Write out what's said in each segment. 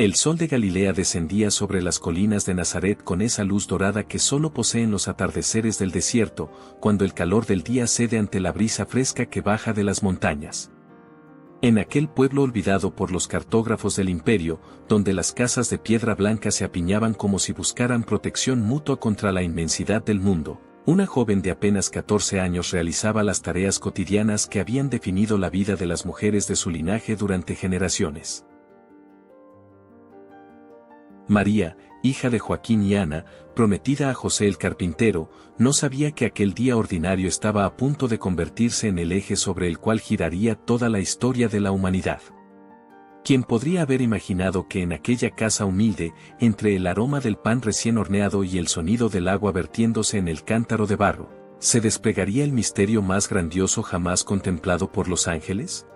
El sol de Galilea descendía sobre las colinas de Nazaret con esa luz dorada que solo poseen los atardeceres del desierto, cuando el calor del día cede ante la brisa fresca que baja de las montañas. En aquel pueblo olvidado por los cartógrafos del imperio, donde las casas de piedra blanca se apiñaban como si buscaran protección mutua contra la inmensidad del mundo, una joven de apenas 14 años realizaba las tareas cotidianas que habían definido la vida de las mujeres de su linaje durante generaciones. María, hija de Joaquín y Ana, prometida a José el carpintero, no sabía que aquel día ordinario estaba a punto de convertirse en el eje sobre el cual giraría toda la historia de la humanidad. ¿Quién podría haber imaginado que en aquella casa humilde, entre el aroma del pan recién horneado y el sonido del agua vertiéndose en el cántaro de barro, se desplegaría el misterio más grandioso jamás contemplado por los ángeles?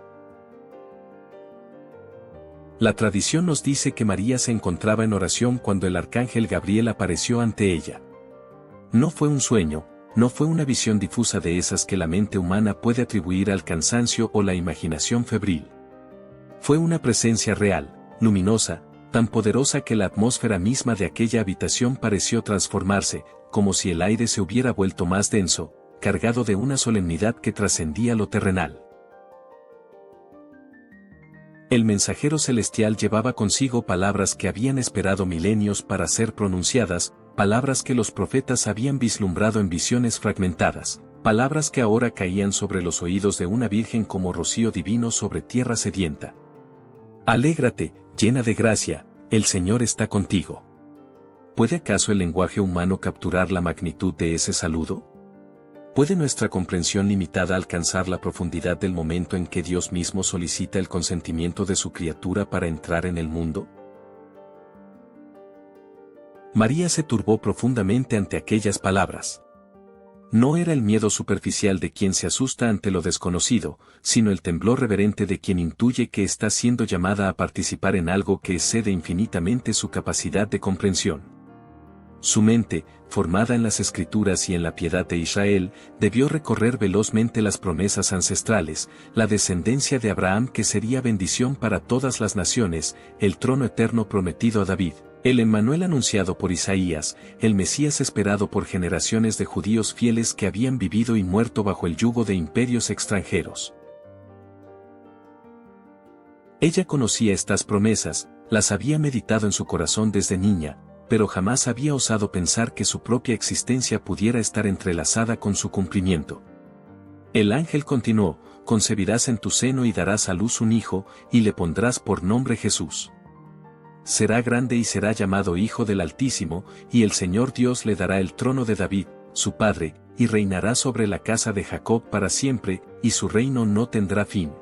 La tradición nos dice que María se encontraba en oración cuando el arcángel Gabriel apareció ante ella. No fue un sueño, no fue una visión difusa de esas que la mente humana puede atribuir al cansancio o la imaginación febril. Fue una presencia real, luminosa, tan poderosa que la atmósfera misma de aquella habitación pareció transformarse, como si el aire se hubiera vuelto más denso, cargado de una solemnidad que trascendía lo terrenal. El mensajero celestial llevaba consigo palabras que habían esperado milenios para ser pronunciadas, palabras que los profetas habían vislumbrado en visiones fragmentadas, palabras que ahora caían sobre los oídos de una virgen como rocío divino sobre tierra sedienta. Alégrate, llena de gracia, el Señor está contigo. ¿Puede acaso el lenguaje humano capturar la magnitud de ese saludo? ¿Puede nuestra comprensión limitada alcanzar la profundidad del momento en que Dios mismo solicita el consentimiento de su criatura para entrar en el mundo? María se turbó profundamente ante aquellas palabras. No era el miedo superficial de quien se asusta ante lo desconocido, sino el temblor reverente de quien intuye que está siendo llamada a participar en algo que excede infinitamente su capacidad de comprensión. Su mente, formada en las Escrituras y en la piedad de Israel, debió recorrer velozmente las promesas ancestrales, la descendencia de Abraham que sería bendición para todas las naciones, el trono eterno prometido a David, el Emmanuel anunciado por Isaías, el Mesías esperado por generaciones de judíos fieles que habían vivido y muerto bajo el yugo de imperios extranjeros. Ella conocía estas promesas, las había meditado en su corazón desde niña, pero jamás había osado pensar que su propia existencia pudiera estar entrelazada con su cumplimiento. El ángel continuó: concebirás en tu seno y darás a luz un hijo, y le pondrás por nombre Jesús. Será grande y será llamado Hijo del Altísimo, y el Señor Dios le dará el trono de David, su padre, y reinará sobre la casa de Jacob para siempre, y su reino no tendrá fin.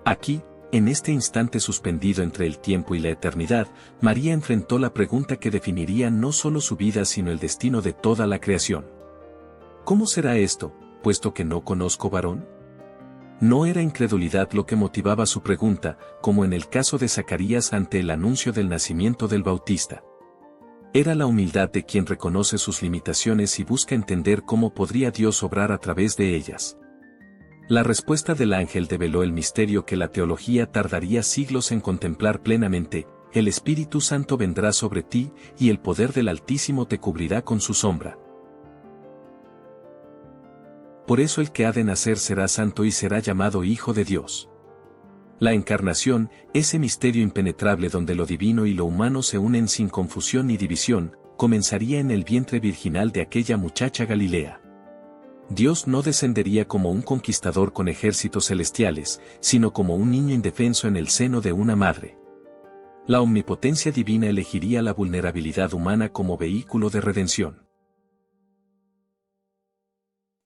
Aquí, en este instante suspendido entre el tiempo y la eternidad, María enfrentó la pregunta que definiría no solo su vida sino el destino de toda la creación. ¿Cómo será esto, puesto que no conozco varón? No era incredulidad lo que motivaba su pregunta, como en el caso de Zacarías ante el anuncio del nacimiento del Bautista. Era la humildad de quien reconoce sus limitaciones y busca entender cómo podría Dios obrar a través de ellas. La respuesta del ángel develó el misterio que la teología tardaría siglos en contemplar plenamente: el Espíritu Santo vendrá sobre ti, y el poder del Altísimo te cubrirá con su sombra. Por eso el que ha de nacer será santo y será llamado Hijo de Dios. La encarnación, ese misterio impenetrable donde lo divino y lo humano se unen sin confusión ni división, comenzaría en el vientre virginal de aquella muchacha Galilea. Dios no descendería como un conquistador con ejércitos celestiales, sino como un niño indefenso en el seno de una madre. La omnipotencia divina elegiría la vulnerabilidad humana como vehículo de redención.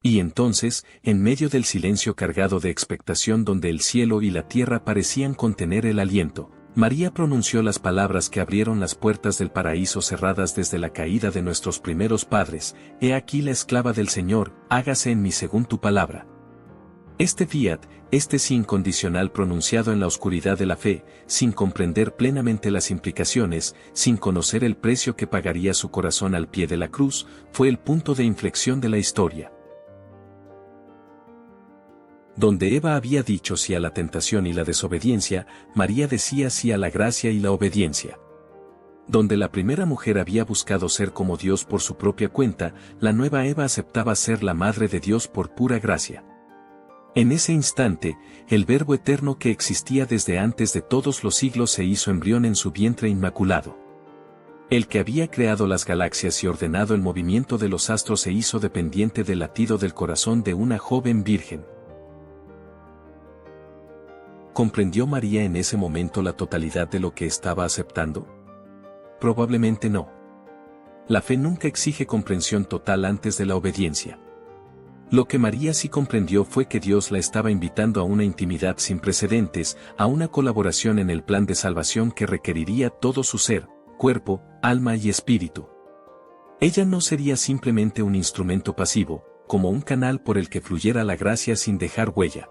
Y entonces, en medio del silencio cargado de expectación donde el cielo y la tierra parecían contener el aliento, María pronunció las palabras que abrieron las puertas del paraíso cerradas desde la caída de nuestros primeros padres: «He aquí la esclava del Señor, hágase en mí según tu palabra». Este fiat, este sí incondicional pronunciado en la oscuridad de la fe, sin comprender plenamente las implicaciones, sin conocer el precio que pagaría su corazón al pie de la cruz, fue el punto de inflexión de la historia. Donde Eva había dicho sí a la tentación y la desobediencia, María decía sí a la gracia y la obediencia. Donde la primera mujer había buscado ser como Dios por su propia cuenta, la nueva Eva aceptaba ser la madre de Dios por pura gracia. En ese instante, el Verbo eterno que existía desde antes de todos los siglos se hizo embrión en su vientre inmaculado. El que había creado las galaxias y ordenado el movimiento de los astros se hizo dependiente del latido del corazón de una joven virgen. ¿Comprendió María en ese momento la totalidad de lo que estaba aceptando? Probablemente no. La fe nunca exige comprensión total antes de la obediencia. Lo que María sí comprendió fue que Dios la estaba invitando a una intimidad sin precedentes, a una colaboración en el plan de salvación que requeriría todo su ser, cuerpo, alma y espíritu. Ella no sería simplemente un instrumento pasivo, como un canal por el que fluyera la gracia sin dejar huella.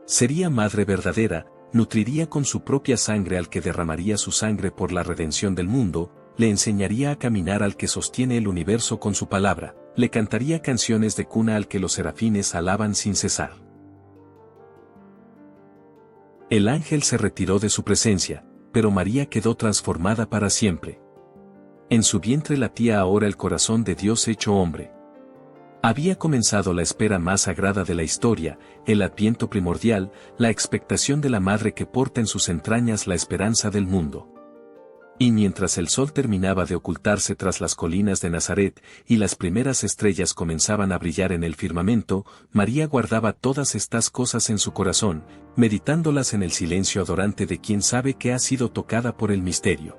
Sería madre verdadera, nutriría con su propia sangre al que derramaría su sangre por la redención del mundo, le enseñaría a caminar al que sostiene el universo con su palabra, le cantaría canciones de cuna al que los serafines alaban sin cesar. El ángel se retiró de su presencia, pero María quedó transformada para siempre. En su vientre latía ahora el corazón de Dios hecho hombre. Había comenzado la espera más sagrada de la historia, el adviento primordial, la expectación de la madre que porta en sus entrañas la esperanza del mundo. Y mientras el sol terminaba de ocultarse tras las colinas de Nazaret y las primeras estrellas comenzaban a brillar en el firmamento, María guardaba todas estas cosas en su corazón, meditándolas en el silencio adorante de quien sabe que ha sido tocada por el misterio.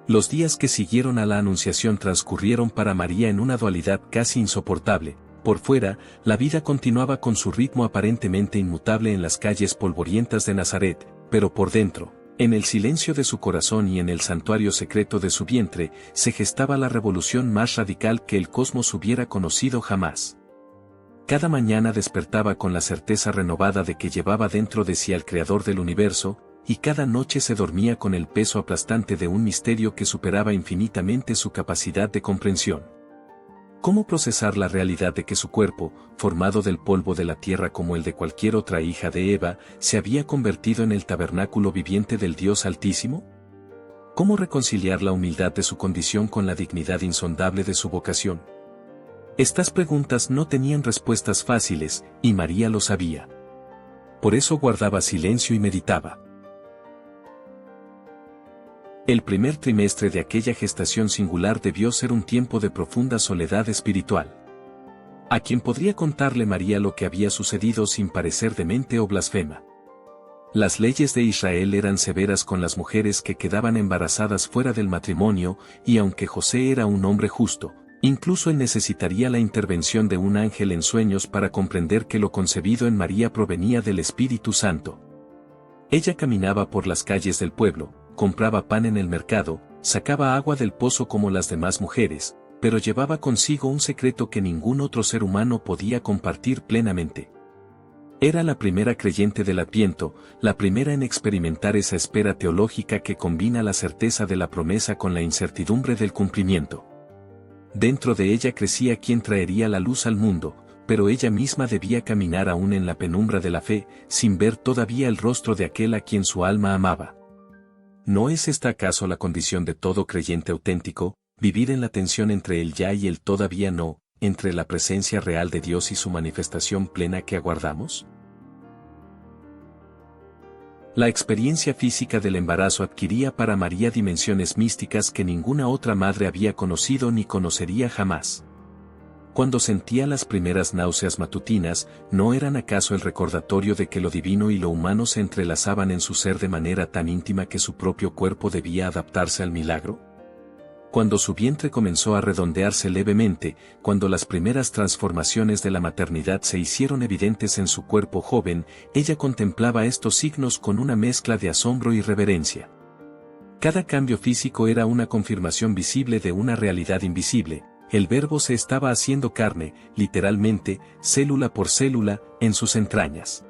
Los días que siguieron a la Anunciación transcurrieron para María en una dualidad casi insoportable. Por fuera, la vida continuaba con su ritmo aparentemente inmutable en las calles polvorientas de Nazaret, pero por dentro, en el silencio de su corazón y en el santuario secreto de su vientre, se gestaba la revolución más radical que el cosmos hubiera conocido jamás. Cada mañana despertaba con la certeza renovada de que llevaba dentro de sí al Creador del universo, y cada noche se dormía con el peso aplastante de un misterio que superaba infinitamente su capacidad de comprensión. ¿Cómo procesar la realidad de que su cuerpo, formado del polvo de la tierra como el de cualquier otra hija de Eva, se había convertido en el tabernáculo viviente del Dios Altísimo? ¿Cómo reconciliar la humildad de su condición con la dignidad insondable de su vocación? Estas preguntas no tenían respuestas fáciles, y María lo sabía. Por eso guardaba silencio y meditaba. El primer trimestre de aquella gestación singular debió ser un tiempo de profunda soledad espiritual. ¿A quién podría contarle María lo que había sucedido sin parecer demente o blasfema? Las leyes de Israel eran severas con las mujeres que quedaban embarazadas fuera del matrimonio, y aunque José era un hombre justo, incluso él necesitaría la intervención de un ángel en sueños para comprender que lo concebido en María provenía del Espíritu Santo. Ella caminaba por las calles del pueblo, compraba pan en el mercado, sacaba agua del pozo como las demás mujeres, pero llevaba consigo un secreto que ningún otro ser humano podía compartir plenamente. Era la primera creyente del Adviento, la primera en experimentar esa espera teológica que combina la certeza de la promesa con la incertidumbre del cumplimiento. Dentro de ella crecía quien traería la luz al mundo, pero ella misma debía caminar aún en la penumbra de la fe, sin ver todavía el rostro de aquel a quien su alma amaba. ¿No es esta acaso la condición de todo creyente auténtico, vivir en la tensión entre el ya y el todavía no, entre la presencia real de Dios y su manifestación plena que aguardamos? La experiencia física del embarazo adquiría para María dimensiones místicas que ninguna otra madre había conocido ni conocería jamás. Cuando sentía las primeras náuseas matutinas, ¿no eran acaso el recordatorio de que lo divino y lo humano se entrelazaban en su ser de manera tan íntima que su propio cuerpo debía adaptarse al milagro? Cuando su vientre comenzó a redondearse levemente, cuando las primeras transformaciones de la maternidad se hicieron evidentes en su cuerpo joven, ella contemplaba estos signos con una mezcla de asombro y reverencia. Cada cambio físico era una confirmación visible de una realidad invisible. El Verbo se estaba haciendo carne, literalmente, célula por célula, en sus entrañas.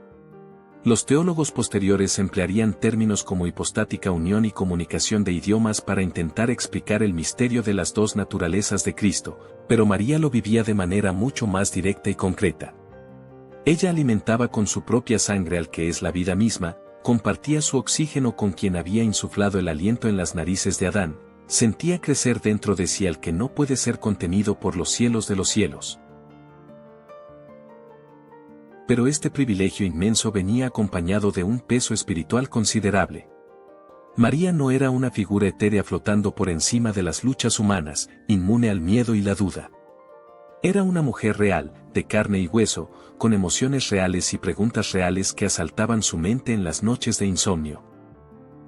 Los teólogos posteriores emplearían términos como hipostática unión y comunicación de idiomas para intentar explicar el misterio de las dos naturalezas de Cristo, pero María lo vivía de manera mucho más directa y concreta. Ella alimentaba con su propia sangre al que es la vida misma, compartía su oxígeno con quien había insuflado el aliento en las narices de Adán, sentía crecer dentro de sí al que no puede ser contenido por los cielos de los cielos. Pero este privilegio inmenso venía acompañado de un peso espiritual considerable. María no era una figura etérea flotando por encima de las luchas humanas, inmune al miedo y la duda. Era una mujer real, de carne y hueso, con emociones reales y preguntas reales que asaltaban su mente en las noches de insomnio.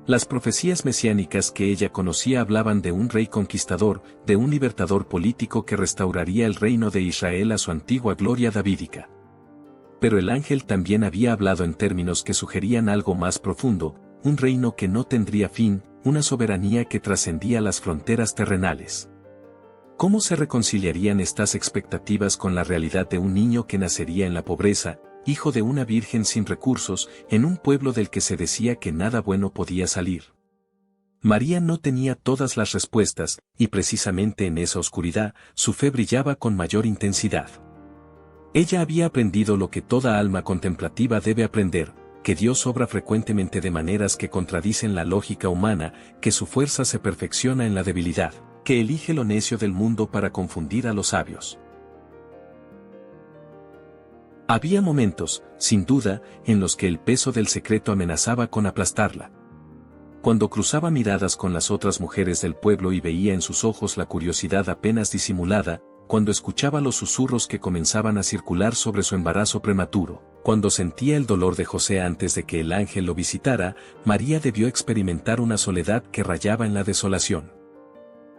Las profecías mesiánicas que ella conocía hablaban de un rey conquistador, de un libertador político que restauraría el reino de Israel a su antigua gloria davídica. Pero el ángel también había hablado en términos que sugerían algo más profundo, un reino que no tendría fin, una soberanía que trascendía las fronteras terrenales. ¿Cómo se reconciliarían estas expectativas con la realidad de un niño que nacería en la pobreza, hijo de una virgen sin recursos, en un pueblo del que se decía que nada bueno podía salir? María no tenía todas las respuestas, y precisamente en esa oscuridad, su fe brillaba con mayor intensidad. Ella había aprendido lo que toda alma contemplativa debe aprender, que Dios obra frecuentemente de maneras que contradicen la lógica humana, que su fuerza se perfecciona en la debilidad, que elige lo necio del mundo para confundir a los sabios. Había momentos, sin duda, en los que el peso del secreto amenazaba con aplastarla. Cuando cruzaba miradas con las otras mujeres del pueblo y veía en sus ojos la curiosidad apenas disimulada, cuando escuchaba los susurros que comenzaban a circular sobre su embarazo prematuro, cuando sentía el dolor de José antes de que el ángel lo visitara, María debió experimentar una soledad que rayaba en la desolación.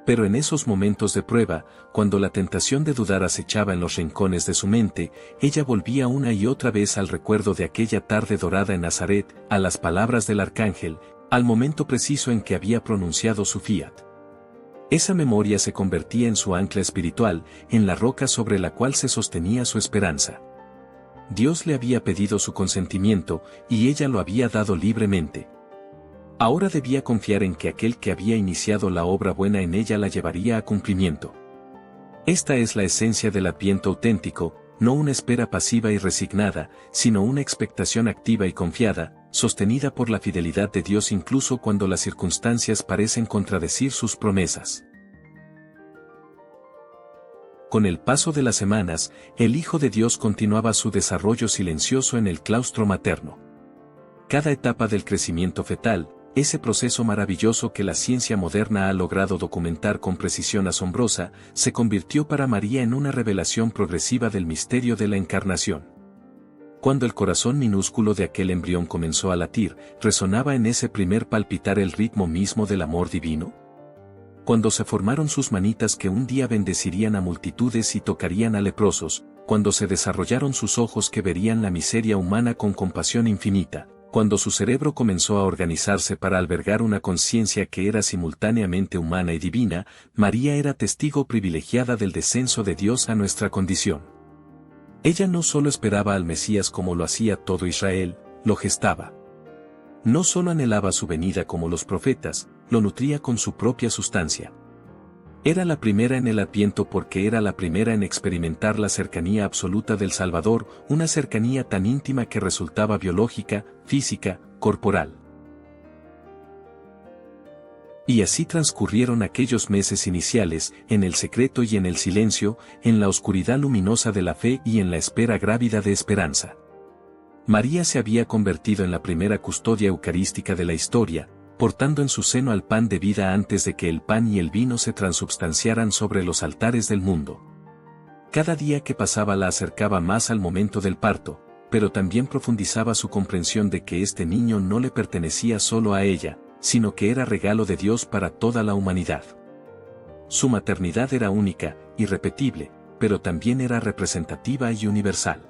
Pero en esos momentos de prueba, cuando la tentación de dudar acechaba en los rincones de su mente, ella volvía una y otra vez al recuerdo de aquella tarde dorada en Nazaret, a las palabras del arcángel, al momento preciso en que había pronunciado su fiat. Esa memoria se convertía en su ancla espiritual, en la roca sobre la cual se sostenía su esperanza. Dios le había pedido su consentimiento, y ella lo había dado libremente. Ahora debía confiar en que aquel que había iniciado la obra buena en ella la llevaría a cumplimiento. Esta es la esencia del Adviento auténtico, no una espera pasiva y resignada, sino una expectación activa y confiada, sostenida por la fidelidad de Dios incluso cuando las circunstancias parecen contradecir sus promesas. Con el paso de las semanas, el Hijo de Dios continuaba su desarrollo silencioso en el claustro materno. Cada etapa del crecimiento fetal, ese proceso maravilloso que la ciencia moderna ha logrado documentar con precisión asombrosa, se convirtió para María en una revelación progresiva del misterio de la encarnación. Cuando el corazón minúsculo de aquel embrión comenzó a latir, ¿resonaba en ese primer palpitar el ritmo mismo del amor divino? Cuando se formaron sus manitas que un día bendecirían a multitudes y tocarían a leprosos, cuando se desarrollaron sus ojos que verían la miseria humana con compasión infinita, cuando su cerebro comenzó a organizarse para albergar una conciencia que era simultáneamente humana y divina, María era testigo privilegiada del descenso de Dios a nuestra condición. Ella no solo esperaba al Mesías como lo hacía todo Israel, lo gestaba. No solo anhelaba su venida como los profetas, lo nutría con su propia sustancia. Era la primera en el Adviento porque era la primera en experimentar la cercanía absoluta del Salvador, una cercanía tan íntima que resultaba biológica, física, corporal. Y así transcurrieron aquellos meses iniciales, en el secreto y en el silencio, en la oscuridad luminosa de la fe y en la espera grávida de esperanza. María se había convertido en la primera custodia eucarística de la historia, portando en su seno al pan de vida antes de que el pan y el vino se transubstanciaran sobre los altares del mundo. Cada día que pasaba la acercaba más al momento del parto, pero también profundizaba su comprensión de que este niño no le pertenecía solo a ella, sino que era regalo de Dios para toda la humanidad. Su maternidad era única, irrepetible, pero también era representativa y universal.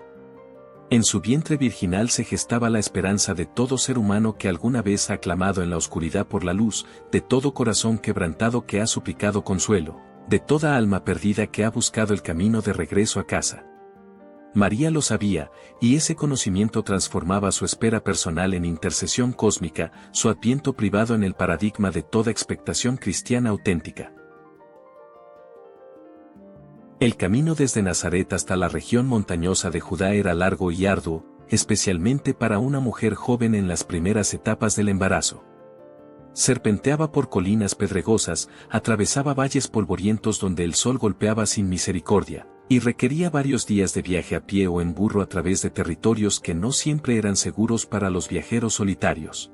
En su vientre virginal se gestaba la esperanza de todo ser humano que alguna vez ha clamado en la oscuridad por la luz, de todo corazón quebrantado que ha suplicado consuelo, de toda alma perdida que ha buscado el camino de regreso a casa. María lo sabía, y ese conocimiento transformaba su espera personal en intercesión cósmica, su adviento privado en el paradigma de toda expectación cristiana auténtica. El camino desde Nazaret hasta la región montañosa de Judá era largo y arduo, especialmente para una mujer joven en las primeras etapas del embarazo. Serpenteaba por colinas pedregosas, atravesaba valles polvorientos donde el sol golpeaba sin misericordia, y requería varios días de viaje a pie o en burro a través de territorios que no siempre eran seguros para los viajeros solitarios.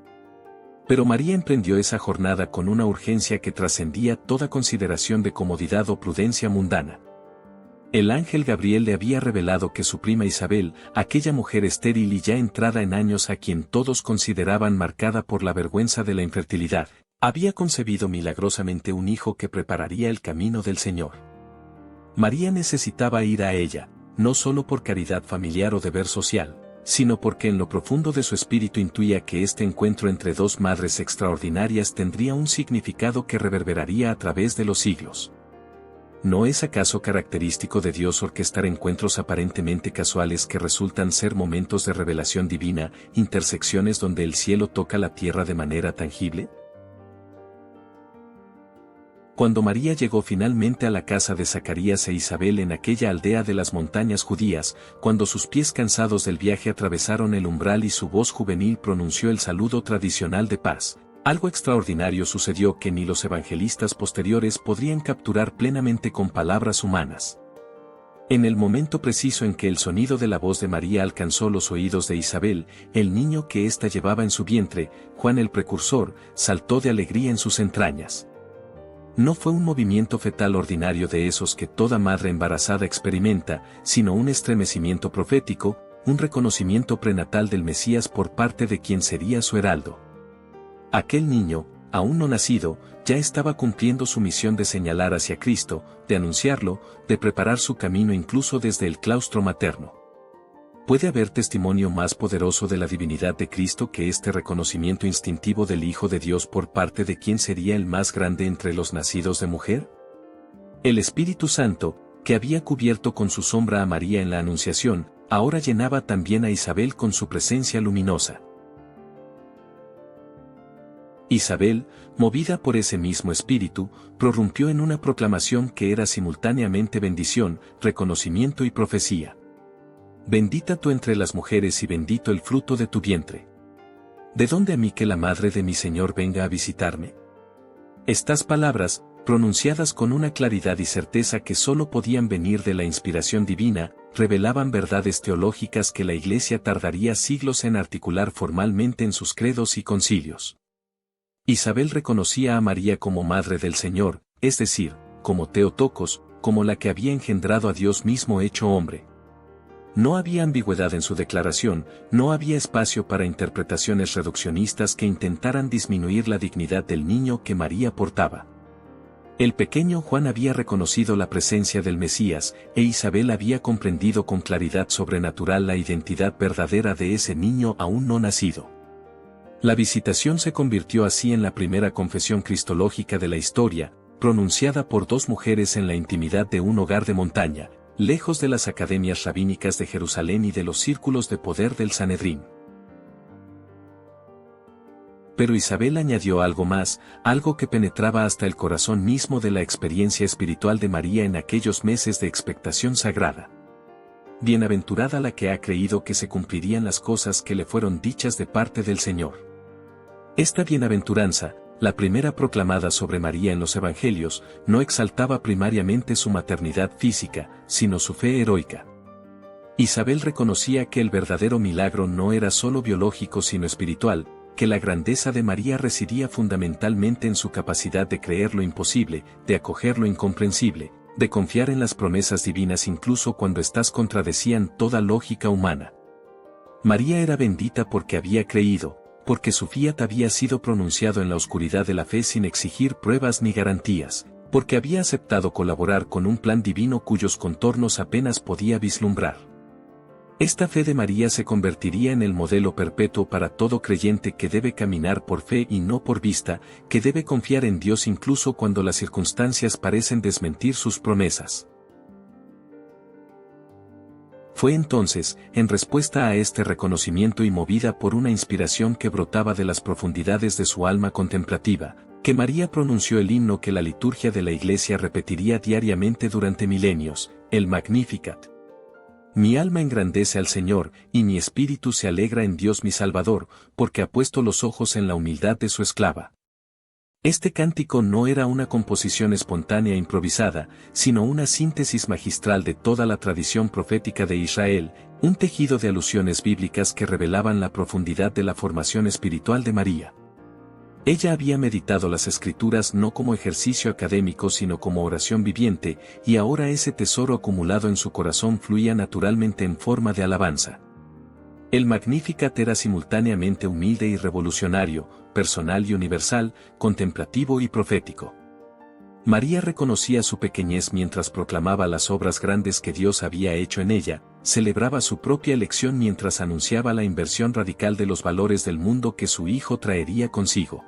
Pero María emprendió esa jornada con una urgencia que trascendía toda consideración de comodidad o prudencia mundana. El ángel Gabriel le había revelado que su prima Isabel, aquella mujer estéril y ya entrada en años a quien todos consideraban marcada por la vergüenza de la infertilidad, había concebido milagrosamente un hijo que prepararía el camino del Señor. María necesitaba ir a ella, no solo por caridad familiar o deber social, sino porque en lo profundo de su espíritu intuía que este encuentro entre dos madres extraordinarias tendría un significado que reverberaría a través de los siglos. ¿No es acaso característico de Dios orquestar encuentros aparentemente casuales que resultan ser momentos de revelación divina, intersecciones donde el cielo toca la tierra de manera tangible? Cuando María llegó finalmente a la casa de Zacarías e Isabel en aquella aldea de las montañas judías, cuando sus pies cansados del viaje atravesaron el umbral y su voz juvenil pronunció el saludo tradicional de paz, algo extraordinario sucedió que ni los evangelistas posteriores podrían capturar plenamente con palabras humanas. En el momento preciso en que el sonido de la voz de María alcanzó los oídos de Isabel, el niño que ésta llevaba en su vientre, Juan el Precursor, saltó de alegría en sus entrañas. No fue un movimiento fetal ordinario de esos que toda madre embarazada experimenta, sino un estremecimiento profético, un reconocimiento prenatal del Mesías por parte de quien sería su heraldo. Aquel niño, aún no nacido, ya estaba cumpliendo su misión de señalar hacia Cristo, de anunciarlo, de preparar su camino incluso desde el claustro materno. ¿Puede haber testimonio más poderoso de la divinidad de Cristo que este reconocimiento instintivo del Hijo de Dios por parte de quien sería el más grande entre los nacidos de mujer? El Espíritu Santo, que había cubierto con su sombra a María en la Anunciación, ahora llenaba también a Isabel con su presencia luminosa. Isabel, movida por ese mismo espíritu, prorrumpió en una proclamación que era simultáneamente bendición, reconocimiento y profecía. Bendita tú entre las mujeres y bendito el fruto de tu vientre. ¿De dónde a mí que la madre de mi Señor venga a visitarme? Estas palabras, pronunciadas con una claridad y certeza que sólo podían venir de la inspiración divina, revelaban verdades teológicas que la Iglesia tardaría siglos en articular formalmente en sus credos y concilios. Isabel reconocía a María como Madre del Señor, es decir, como Theotokos, como la que había engendrado a Dios mismo hecho hombre. No había ambigüedad en su declaración, no había espacio para interpretaciones reduccionistas que intentaran disminuir la dignidad del niño que María portaba. El pequeño Juan había reconocido la presencia del Mesías, e Isabel había comprendido con claridad sobrenatural la identidad verdadera de ese niño aún no nacido. La visitación se convirtió así en la primera confesión cristológica de la historia, pronunciada por dos mujeres en la intimidad de un hogar de montaña, lejos de las academias rabínicas de Jerusalén y de los círculos de poder del Sanedrín. Pero Isabel añadió algo más, algo que penetraba hasta el corazón mismo de la experiencia espiritual de María en aquellos meses de expectación sagrada. Bienaventurada la que ha creído que se cumplirían las cosas que le fueron dichas de parte del Señor. Esta bienaventuranza, la primera proclamada sobre María en los Evangelios, no exaltaba primariamente su maternidad física, sino su fe heroica. Isabel reconocía que el verdadero milagro no era solo biológico sino espiritual, que la grandeza de María residía fundamentalmente en su capacidad de creer lo imposible, de acoger lo incomprensible, de confiar en las promesas divinas incluso cuando éstas contradecían toda lógica humana. María era bendita porque había creído, porque su fiat había sido pronunciado en la oscuridad de la fe sin exigir pruebas ni garantías, porque había aceptado colaborar con un plan divino cuyos contornos apenas podía vislumbrar. Esta fe de María se convertiría en el modelo perpetuo para todo creyente que debe caminar por fe y no por vista, que debe confiar en Dios incluso cuando las circunstancias parecen desmentir sus promesas. Fue entonces, en respuesta a este reconocimiento y movida por una inspiración que brotaba de las profundidades de su alma contemplativa, que María pronunció el himno que la liturgia de la Iglesia repetiría diariamente durante milenios, el Magnificat. Mi alma engrandece al Señor, y mi espíritu se alegra en Dios mi Salvador, porque ha puesto los ojos en la humildad de su esclava. Este cántico no era una composición espontánea e improvisada, sino una síntesis magistral de toda la tradición profética de Israel, un tejido de alusiones bíblicas que revelaban la profundidad de la formación espiritual de María. Ella había meditado las Escrituras no como ejercicio académico sino como oración viviente, y ahora ese tesoro acumulado en su corazón fluía naturalmente en forma de alabanza. El Magnificat era simultáneamente humilde y revolucionario, personal y universal, contemplativo y profético. María reconocía su pequeñez mientras proclamaba las obras grandes que Dios había hecho en ella, celebraba su propia elección mientras anunciaba la inversión radical de los valores del mundo que su Hijo traería consigo.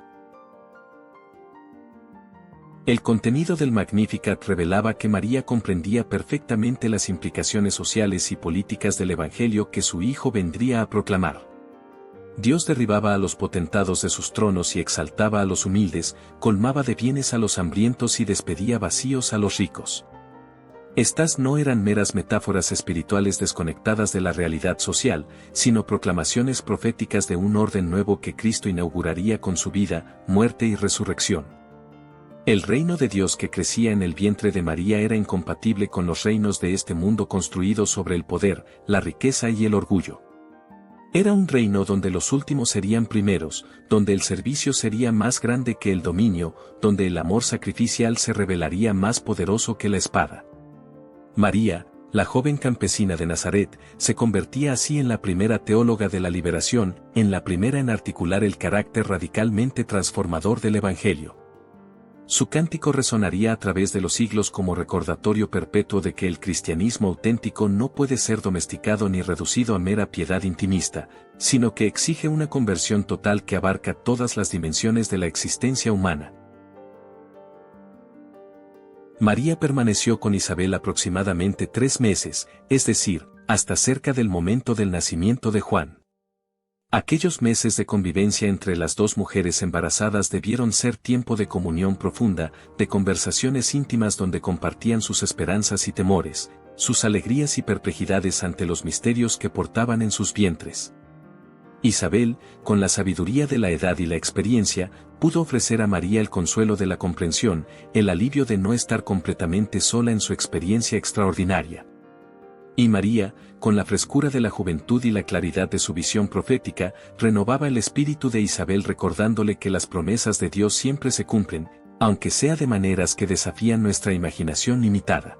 El contenido del Magnificat revelaba que María comprendía perfectamente las implicaciones sociales y políticas del Evangelio que su Hijo vendría a proclamar. Dios derribaba a los potentados de sus tronos y exaltaba a los humildes, colmaba de bienes a los hambrientos y despedía vacíos a los ricos. Estas no eran meras metáforas espirituales desconectadas de la realidad social, sino proclamaciones proféticas de un orden nuevo que Cristo inauguraría con su vida, muerte y resurrección. El reino de Dios que crecía en el vientre de María era incompatible con los reinos de este mundo construido sobre el poder, la riqueza y el orgullo. Era un reino donde los últimos serían primeros, donde el servicio sería más grande que el dominio, donde el amor sacrificial se revelaría más poderoso que la espada. María, la joven campesina de Nazaret, se convertía así en la primera teóloga de la liberación, en la primera en articular el carácter radicalmente transformador del Evangelio. Su cántico resonaría a través de los siglos como recordatorio perpetuo de que el cristianismo auténtico no puede ser domesticado ni reducido a mera piedad intimista, sino que exige una conversión total que abarca todas las dimensiones de la existencia humana. María permaneció con Isabel aproximadamente 3 meses, es decir, hasta cerca del momento del nacimiento de Juan. Aquellos meses de convivencia entre las dos mujeres embarazadas debieron ser tiempo de comunión profunda, de conversaciones íntimas donde compartían sus esperanzas y temores, sus alegrías y perplejidades ante los misterios que portaban en sus vientres. Isabel, con la sabiduría de la edad y la experiencia, pudo ofrecer a María el consuelo de la comprensión, el alivio de no estar completamente sola en su experiencia extraordinaria. Y María, con la frescura de la juventud y la claridad de su visión profética, renovaba el espíritu de Isabel recordándole que las promesas de Dios siempre se cumplen, aunque sea de maneras que desafían nuestra imaginación limitada.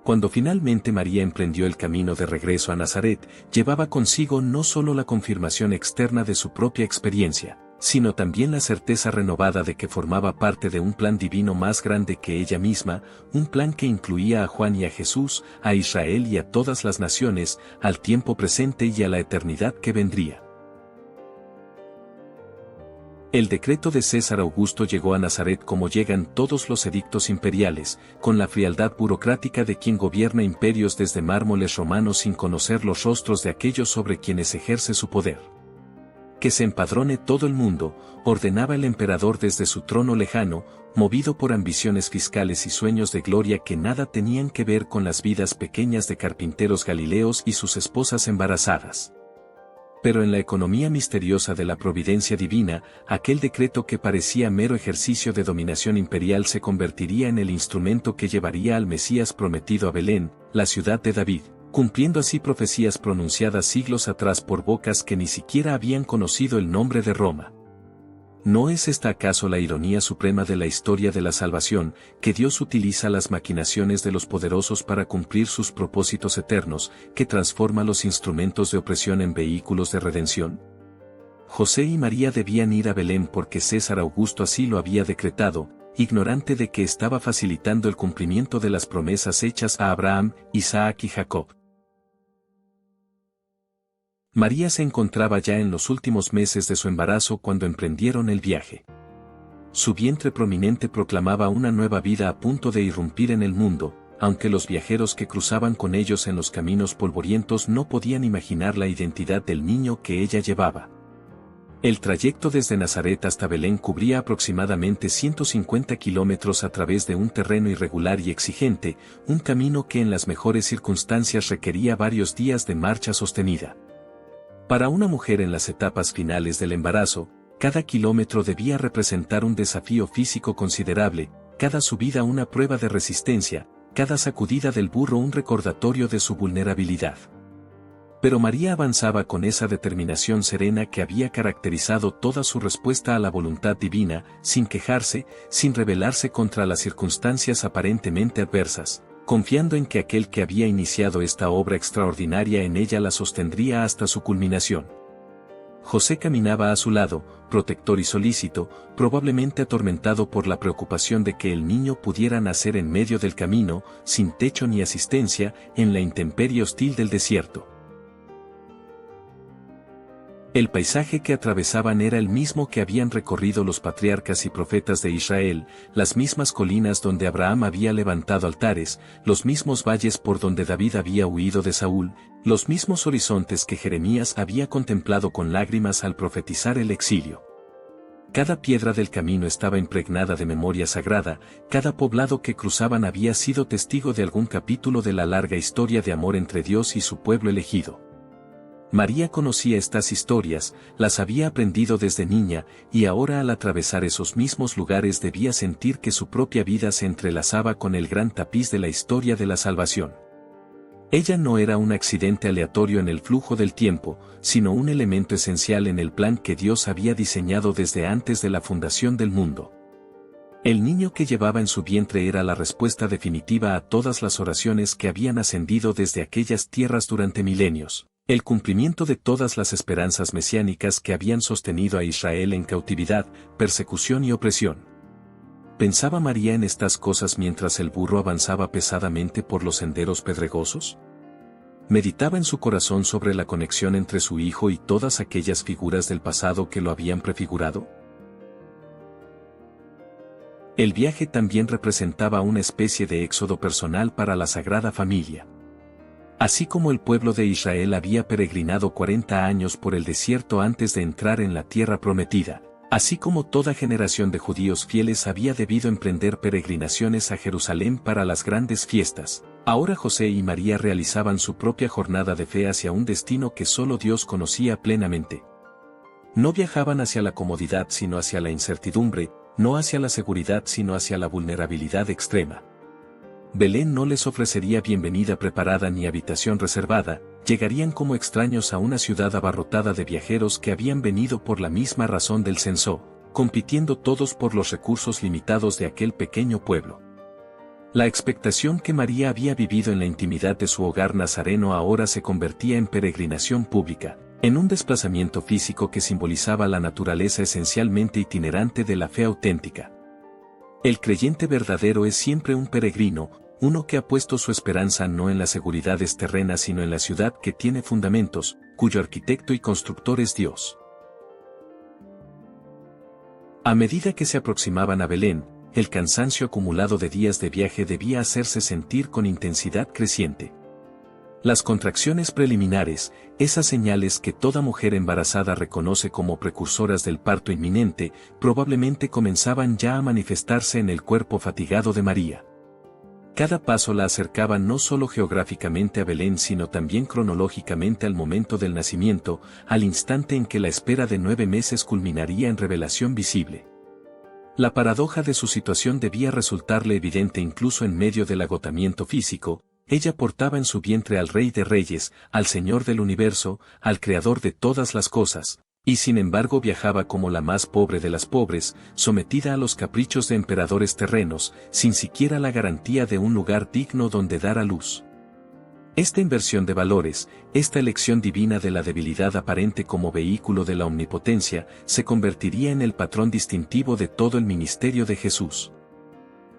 Cuando finalmente María emprendió el camino de regreso a Nazaret, llevaba consigo no solo la confirmación externa de su propia experiencia, sino también la certeza renovada de que formaba parte de un plan divino más grande que ella misma, un plan que incluía a Juan y a Jesús, a Israel y a todas las naciones, al tiempo presente y a la eternidad que vendría. El decreto de César Augusto llegó a Nazaret como llegan todos los edictos imperiales, con la frialdad burocrática de quien gobierna imperios desde mármoles romanos sin conocer los rostros de aquellos sobre quienes ejerce su poder. Que se empadrone todo el mundo, ordenaba el emperador desde su trono lejano, movido por ambiciones fiscales y sueños de gloria que nada tenían que ver con las vidas pequeñas de carpinteros galileos y sus esposas embarazadas. Pero en la economía misteriosa de la providencia divina, aquel decreto que parecía mero ejercicio de dominación imperial se convertiría en el instrumento que llevaría al Mesías prometido a Belén, la ciudad de David, cumpliendo así profecías pronunciadas siglos atrás por bocas que ni siquiera habían conocido el nombre de Roma. ¿No es esta acaso la ironía suprema de la historia de la salvación, que Dios utiliza las maquinaciones de los poderosos para cumplir sus propósitos eternos, que transforma los instrumentos de opresión en vehículos de redención? José y María debían ir a Belén porque César Augusto así lo había decretado, ignorante de que estaba facilitando el cumplimiento de las promesas hechas a Abraham, Isaac y Jacob. María se encontraba ya en los últimos meses de su embarazo cuando emprendieron el viaje. Su vientre prominente proclamaba una nueva vida a punto de irrumpir en el mundo, aunque los viajeros que cruzaban con ellos en los caminos polvorientos no podían imaginar la identidad del niño que ella llevaba. El trayecto desde Nazaret hasta Belén cubría aproximadamente 150 kilómetros a través de un terreno irregular y exigente, un camino que en las mejores circunstancias requería varios días de marcha sostenida. Para una mujer en las etapas finales del embarazo, cada kilómetro debía representar un desafío físico considerable, cada subida una prueba de resistencia, cada sacudida del burro un recordatorio de su vulnerabilidad. Pero María avanzaba con esa determinación serena que había caracterizado toda su respuesta a la voluntad divina, sin quejarse, sin rebelarse contra las circunstancias aparentemente adversas, confiando en que aquel que había iniciado esta obra extraordinaria en ella la sostendría hasta su culminación. José caminaba a su lado, protector y solícito, probablemente atormentado por la preocupación de que el niño pudiera nacer en medio del camino, sin techo ni asistencia, en la intemperie hostil del desierto. El paisaje que atravesaban era el mismo que habían recorrido los patriarcas y profetas de Israel, las mismas colinas donde Abraham había levantado altares, los mismos valles por donde David había huido de Saúl, los mismos horizontes que Jeremías había contemplado con lágrimas al profetizar el exilio. Cada piedra del camino estaba impregnada de memoria sagrada, cada poblado que cruzaban había sido testigo de algún capítulo de la larga historia de amor entre Dios y su pueblo elegido. María conocía estas historias, las había aprendido desde niña, y ahora al atravesar esos mismos lugares debía sentir que su propia vida se entrelazaba con el gran tapiz de la historia de la salvación. Ella no era un accidente aleatorio en el flujo del tiempo, sino un elemento esencial en el plan que Dios había diseñado desde antes de la fundación del mundo. El niño que llevaba en su vientre era la respuesta definitiva a todas las oraciones que habían ascendido desde aquellas tierras durante milenios. El cumplimiento de todas las esperanzas mesiánicas que habían sostenido a Israel en cautividad, persecución y opresión. ¿Pensaba María en estas cosas mientras el burro avanzaba pesadamente por los senderos pedregosos? ¿Meditaba en su corazón sobre la conexión entre su hijo y todas aquellas figuras del pasado que lo habían prefigurado? El viaje también representaba una especie de éxodo personal para la Sagrada Familia. Así como el pueblo de Israel había peregrinado 40 años por el desierto antes de entrar en la tierra prometida, así como toda generación de judíos fieles había debido emprender peregrinaciones a Jerusalén para las grandes fiestas, ahora José y María realizaban su propia jornada de fe hacia un destino que solo Dios conocía plenamente. No viajaban hacia la comodidad sino hacia la incertidumbre, no hacia la seguridad sino hacia la vulnerabilidad extrema. Belén no les ofrecería bienvenida preparada ni habitación reservada, llegarían como extraños a una ciudad abarrotada de viajeros que habían venido por la misma razón del censo, compitiendo todos por los recursos limitados de aquel pequeño pueblo. La expectación que María había vivido en la intimidad de su hogar nazareno ahora se convertía en peregrinación pública, en un desplazamiento físico que simbolizaba la naturaleza esencialmente itinerante de la fe auténtica. El creyente verdadero es siempre un peregrino, uno que ha puesto su esperanza no en las seguridades terrenas sino en la ciudad que tiene fundamentos, cuyo arquitecto y constructor es Dios. A medida que se aproximaban a Belén, el cansancio acumulado de días de viaje debía hacerse sentir con intensidad creciente. Las contracciones preliminares, esas señales que toda mujer embarazada reconoce como precursoras del parto inminente, probablemente comenzaban ya a manifestarse en el cuerpo fatigado de María. Cada paso la acercaba no solo geográficamente a Belén sino también cronológicamente al momento del nacimiento, al instante en que la espera de 9 meses culminaría en revelación visible. La paradoja de su situación debía resultarle evidente incluso en medio del agotamiento físico. Ella portaba en su vientre al Rey de Reyes, al Señor del universo, al Creador de todas las cosas, y sin embargo viajaba como la más pobre de las pobres, sometida a los caprichos de emperadores terrenos, sin siquiera la garantía de un lugar digno donde dar a luz. Esta inversión de valores, esta elección divina de la debilidad aparente como vehículo de la omnipotencia, se convertiría en el patrón distintivo de todo el ministerio de Jesús.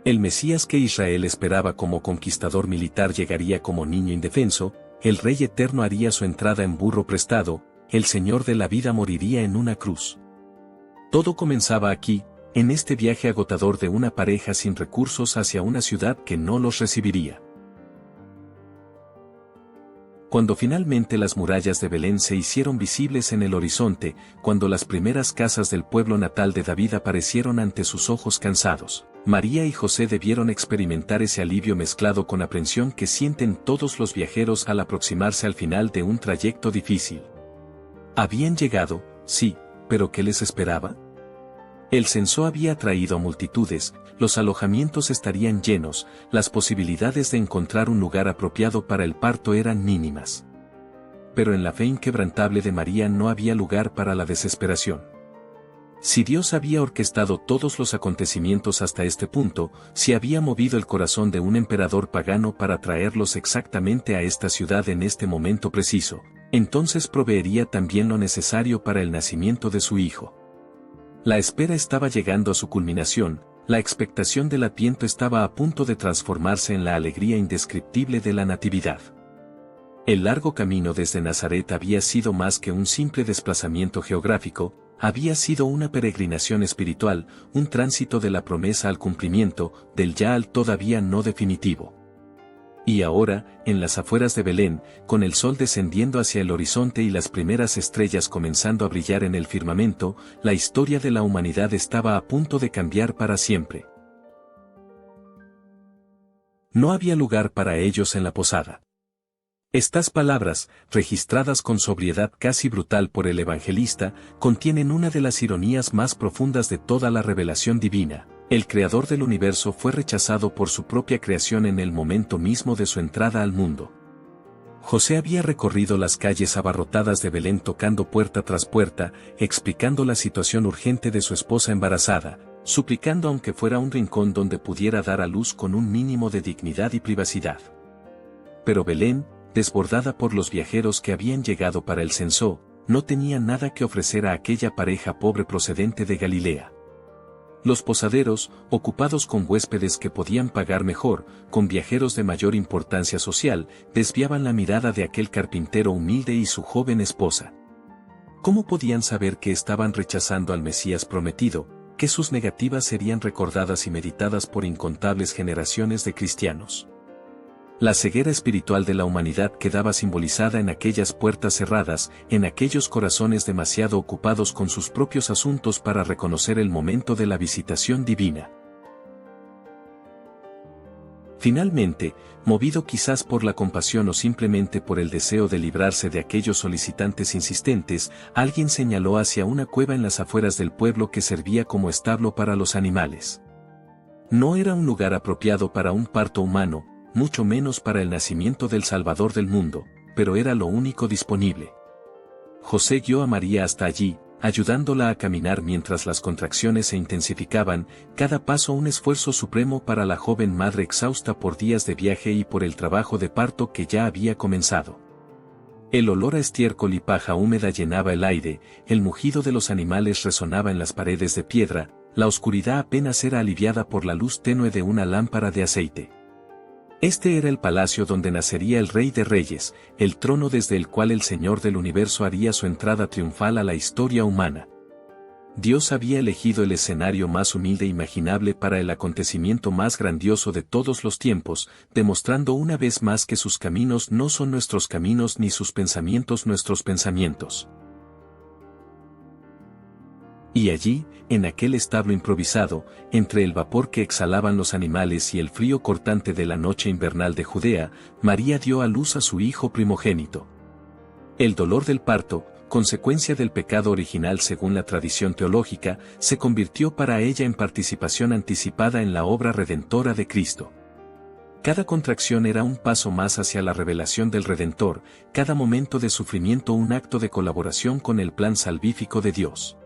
El Mesías que Israel esperaba como conquistador militar llegaría como niño indefenso, el Rey eterno haría su entrada en burro prestado, el Señor de la vida moriría en una cruz. Todo comenzaba aquí, en este viaje agotador de una pareja sin recursos hacia una ciudad que no los recibiría. Cuando finalmente las murallas de Belén se hicieron visibles en el horizonte, cuando las primeras casas del pueblo natal de David aparecieron ante sus ojos cansados, María y José debieron experimentar ese alivio mezclado con aprensión que sienten todos los viajeros al aproximarse al final de un trayecto difícil. Habían llegado, sí, pero ¿qué les esperaba? El censo había atraído a multitudes, los alojamientos estarían llenos, las posibilidades de encontrar un lugar apropiado para el parto eran mínimas. Pero en la fe inquebrantable de María no había lugar para la desesperación. Si Dios había orquestado todos los acontecimientos hasta este punto, si había movido el corazón de un emperador pagano para traerlos exactamente a esta ciudad en este momento preciso, entonces proveería también lo necesario para el nacimiento de su hijo. La espera estaba llegando a su culminación, la expectación del Adviento estaba a punto de transformarse en la alegría indescriptible de la Natividad. El largo camino desde Nazaret había sido más que un simple desplazamiento geográfico, había sido una peregrinación espiritual, un tránsito de la promesa al cumplimiento, del ya al todavía no definitivo. Y ahora, en las afueras de Belén, con el sol descendiendo hacia el horizonte y las primeras estrellas comenzando a brillar en el firmamento, la historia de la humanidad estaba a punto de cambiar para siempre. No había lugar para ellos en la posada. Estas palabras, registradas con sobriedad casi brutal por el evangelista, contienen una de las ironías más profundas de toda la revelación divina. El creador del universo fue rechazado por su propia creación en el momento mismo de su entrada al mundo. José había recorrido las calles abarrotadas de Belén tocando puerta tras puerta, explicando la situación urgente de su esposa embarazada, suplicando aunque fuera un rincón donde pudiera dar a luz con un mínimo de dignidad y privacidad. Pero Belén, desbordada por los viajeros que habían llegado para el censo, no tenía nada que ofrecer a aquella pareja pobre procedente de Galilea. Los posaderos, ocupados con huéspedes que podían pagar mejor, con viajeros de mayor importancia social, desviaban la mirada de aquel carpintero humilde y su joven esposa. ¿Cómo podían saber que estaban rechazando al Mesías prometido, que sus negativas serían recordadas y meditadas por incontables generaciones de cristianos? La ceguera espiritual de la humanidad quedaba simbolizada en aquellas puertas cerradas, en aquellos corazones demasiado ocupados con sus propios asuntos para reconocer el momento de la visitación divina. Finalmente, movido quizás por la compasión o simplemente por el deseo de librarse de aquellos solicitantes insistentes, alguien señaló hacia una cueva en las afueras del pueblo que servía como establo para los animales. No era un lugar apropiado para un parto humano, mucho menos para el nacimiento del Salvador del mundo, pero era lo único disponible. José guió a María hasta allí, ayudándola a caminar mientras las contracciones se intensificaban, cada paso un esfuerzo supremo para la joven madre exhausta por días de viaje y por el trabajo de parto que ya había comenzado. El olor a estiércol y paja húmeda llenaba el aire, el mugido de los animales resonaba en las paredes de piedra, la oscuridad apenas era aliviada por la luz tenue de una lámpara de aceite. Este era el palacio donde nacería el Rey de Reyes, el trono desde el cual el Señor del universo haría su entrada triunfal a la historia humana. Dios había elegido el escenario más humilde imaginable para el acontecimiento más grandioso de todos los tiempos, demostrando una vez más que sus caminos no son nuestros caminos ni sus pensamientos nuestros pensamientos. Y allí, en aquel establo improvisado, entre el vapor que exhalaban los animales y el frío cortante de la noche invernal de Judea, María dio a luz a su hijo primogénito. El dolor del parto, consecuencia del pecado original según la tradición teológica, se convirtió para ella en participación anticipada en la obra redentora de Cristo. Cada contracción era un paso más hacia la revelación del Redentor, cada momento de sufrimiento un acto de colaboración con el plan salvífico de Dios.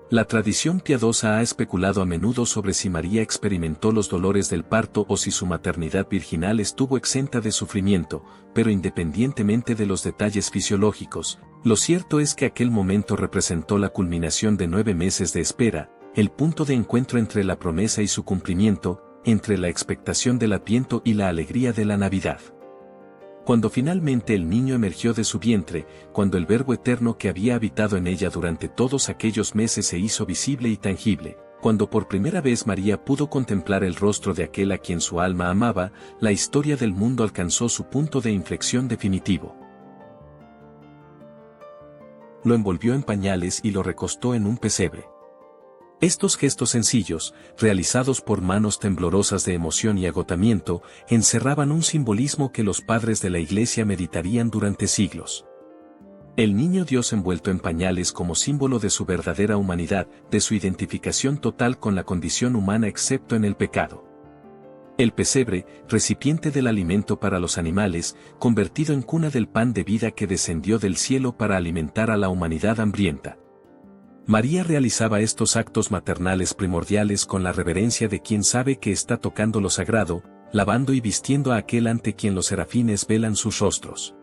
La tradición piadosa ha especulado a menudo sobre si María experimentó los dolores del parto o si su maternidad virginal estuvo exenta de sufrimiento, pero independientemente de los detalles fisiológicos, lo cierto es que aquel momento representó la culminación de 9 meses de espera, el punto de encuentro entre la promesa y su cumplimiento, entre la expectación del Adviento y la alegría de la Navidad. Cuando finalmente el niño emergió de su vientre, cuando el Verbo eterno que había habitado en ella durante todos aquellos meses se hizo visible y tangible, cuando por primera vez María pudo contemplar el rostro de aquel a quien su alma amaba, la historia del mundo alcanzó su punto de inflexión definitivo. lo envolvió en pañales y lo recostó en un pesebre. Estos gestos sencillos, realizados por manos temblorosas de emoción y agotamiento, encerraban un simbolismo que los padres de la Iglesia meditarían durante siglos. El niño Dios envuelto en pañales como símbolo de su verdadera humanidad, de su identificación total con la condición humana excepto en el pecado. El pesebre, recipiente del alimento para los animales, convertido en cuna del pan de vida que descendió del cielo para alimentar a la humanidad hambrienta. María realizaba estos actos maternales primordiales con la reverencia de quien sabe que está tocando lo sagrado, lavando y vistiendo a aquel ante quien los serafines velan sus rostros.